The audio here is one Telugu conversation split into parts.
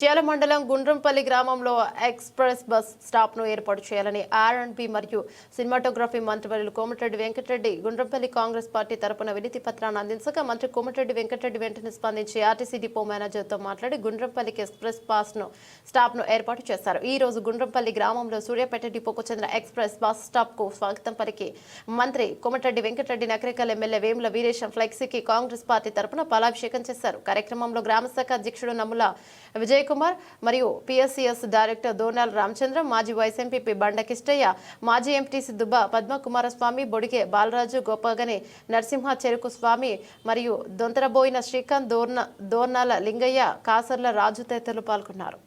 చేల మండలం గుండ్రంపల్లి గ్రామంలో ఎక్స్ప్రెస్ బస్ స్టాప్ ను ఏర్పాటు చేయాలని ఆర్&బి మరియు సినిమాటోగ్రఫీ మంత్రివర్యులు కోమటిరెడ్డి వెంకటరెడ్డి గుండ్రంపల్లి కాంగ్రెస్ పార్టీ తరపున వినతి పత్రాన్ని అందించగా మంత్రి కోమటిరెడ్డి వెంకటరెడ్డి వెంటనే స్పందించి ఆర్టీసీ డిపో మేనేజర్ తో మాట్లాడి గుండ్రంపల్లికి ఎక్స్ప్రెస్ స్టాప్ ను ఏర్పాటు చేశారు. ఈ రోజు గుండ్రంపల్లి గ్రామంలో సూర్యాపేట డిపోకు చెందిన ఎక్స్ప్రెస్ బస్ స్టాప్ కు స్వాగతం పలికి మంత్రి కోమటిరెడ్డి వెంకటరెడ్డి నకరికల్ ఎమ్మెల్యే వేముల వీరేశం ఫ్లెక్సీకి కాంగ్రెస్ పార్టీ తరపున పాలాభిషేకం చేశారు. కార్యక్రమంలో గ్రామశాఖ అధ్యక్షుడు నమ్ముల విజయ్ కుమార్ మరియు పిఎస్సిఎస్ డైరెక్టర్ దోర్నాల రామచంద్రం, మాజీ వైస్ ఎంపీ బండ కిష్టయ్య, మాజీ ఎంపీటీసీ దుబ్బ పద్మకుమారస్వామి, బొడిగే బాలరాజు, గోపగని నరసింహ, చెరుకు స్వామి మరియు దొంతరబోయిన శ్రీకాంత్, దోర్నాల లింగయ్య, కాసర్ల రాజు తదితరులు పాల్గొన్నారు.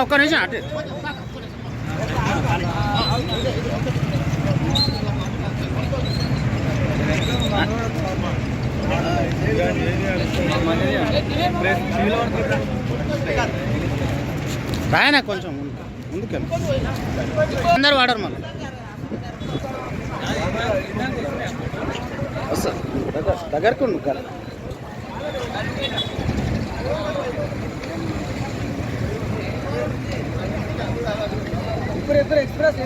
ఒక్క నిమిషం అటు రాయనా కొంచెం ముందుకెళ్ళి అందరు వాడరు మళ్ళీ దగ్గరకు ఇప్పుడు ఎక్స్ప్రెస్